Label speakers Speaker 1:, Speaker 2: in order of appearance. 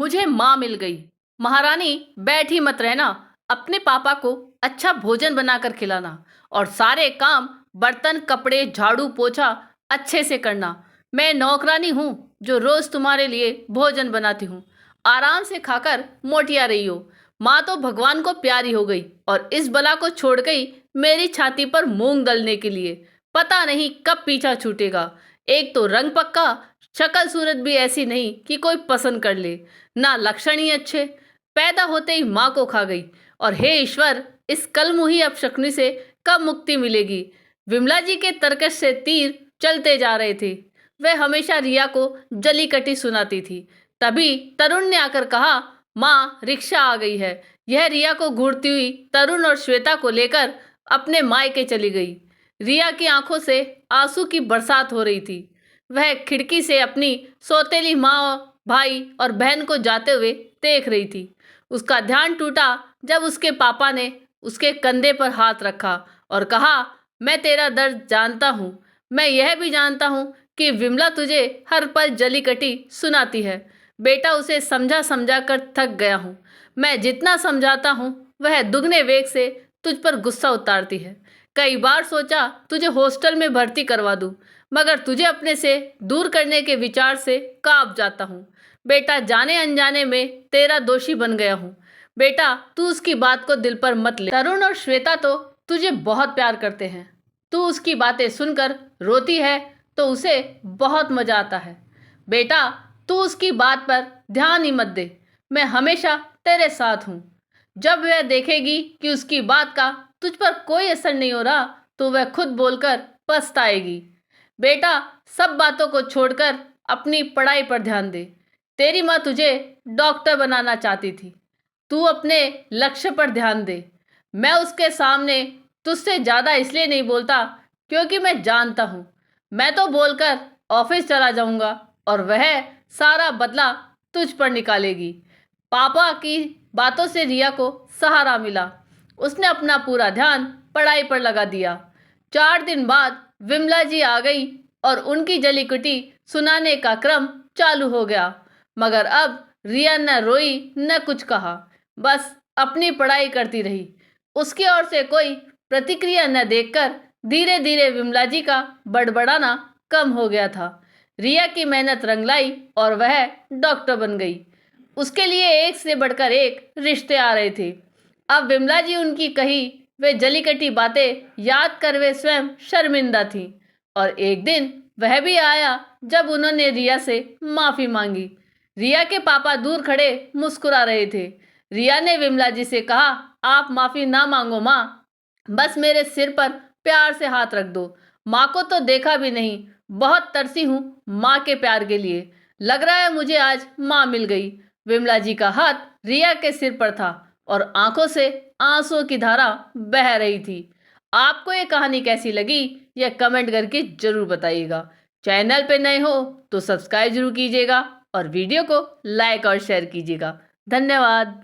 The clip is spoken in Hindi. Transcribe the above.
Speaker 1: मुझे माँ मिल गई। महारानी बैठी मत रहना, अपने पापा को अच्छा भोजन बनाकर खिलाना और सारे काम बर्तन कपड़े झाड़ू पोछा अच्छे से करना। मैं नौकरानी हूँ जो रोज तुम्हारे लिए भोजन बनाती हूँ। आराम से खाकर मोटिया रही हो। माँ तो भगवान को प्यारी हो गई और इस बला को छोड़ गई मेरी छाती पर मूंग दलने के लिए। पता नहीं कब पीछा छूटेगा। एक तो रंग पक्का, शक्ल सूरत भी ऐसी नहीं कि कोई पसंद कर ले, ना लक्षण ही अच्छे। पैदा होते ही माँ को खा गई। और हे ईश्वर, इस कलमुही अपशकुनी से कब मुक्ति मिलेगी। विमला जी के तरकश से तीर चलते जा रहे थे। वह हमेशा रिया को जली कटी सुनाती थी। तभी तरुण ने आकर कहा, माँ रिक्शा आ गई है। यह रिया को घूरती हुई तरुण और श्वेता को लेकर अपने मायके चली गई। रिया की आंखों से आंसू की बरसात हो रही थी। वह खिड़की से अपनी सौतेली माँ, भाई और बहन को जाते हुए देख रही थी। उसका ध्यान टूटा जब उसके पापा ने उसके कंधे पर हाथ रखा और कहा, मैं तेरा दर्द जानता हूँ। मैं यह भी जानता हूँ कि विमला तुझे हर पल जली कटी सुनाती है। बेटा, उसे समझा समझा कर थक गया हूँ। मैं जितना समझाता हूँ वह दुगने वेग से तुझ पर गुस्सा उतारती है। कई बार सोचा तुझे हॉस्टल में भर्ती करवा दूँ, मगर तुझे अपने से दूर करने के विचार से कांप जाता हूँ। बेटा, जाने अनजाने में तेरा दोषी बन गया हूँ। बेटा, तू उसकी बात को दिल पर मत ले। तरुण और श्वेता तो तुझे बहुत प्यार करते हैं। तू उसकी बातें सुनकर रोती है तो उसे बहुत मजा आता है। बेटा, तू उसकी बात पर ध्यान ही मत दे। मैं हमेशा तेरे साथ हूँ। जब वह देखेगी कि उसकी बात का तुझ पर कोई असर नहीं हो रहा तो वह खुद बोलकर पछताएगी। बेटा, सब बातों को छोड़कर अपनी पढ़ाई पर ध्यान दे। तेरी माँ तुझे डॉक्टर बनाना चाहती थी। तू अपने लक्ष्य पर ध्यान दे। मैं उसके सामने तुझसे ज़्यादा इसलिए नहीं बोलता क्योंकि मैं जानता हूँ मैं तो बोलकर ऑफिस चला जाऊँगा और वह सारा बदला तुझ पर निकालेगी। पापा की बातों से रिया को सहारा मिला। उसने अपना पूरा ध्यान पढ़ाई पर लगा दिया। 4 दिन बाद विमला जी आ गई और उनकी जली कुटी सुनाने का क्रम चालू हो गया। मगर अब रिया न रोई न कुछ कहा, बस अपनी पढ़ाई करती रही। उसकी ओर से कोई प्रतिक्रिया न देखकर धीरे धीरे विमला जी का बड़बड़ाना कम हो गया था। रिया की मेहनत रंग लाई और वह डॉक्टर बन गई। उसके लिए एक से बढ़कर एक रिश्ते आ रहे थे। अब विमला जी उनकी कही वे जली कटी बातें याद कर वे स्वयं शर्मिंदा थी। और एक दिन वह भी आया जब उन्होंने रिया से माफ़ी मांगी। रिया के पापा दूर खड़े मुस्कुरा रहे थे। रिया ने विमला जी से कहा, आप माफ़ी ना मांगो माँ, बस मेरे सिर पर प्यार से हाथ रख दो। माँ को तो देखा भी नहीं, बहुत तरसी हूँ माँ के प्यार के लिए। लग रहा है मुझे आज माँ मिल गई। विमला जी का हाथ रिया के सिर पर था और आंखों से आंसुओं की धारा बह रही थी। आपको ये कहानी कैसी लगी यह कमेंट करके जरूर बताइएगा। चैनल पे नए हो तो सब्सक्राइब जरूर कीजिएगा और वीडियो को लाइक और शेयर कीजिएगा। धन्यवाद।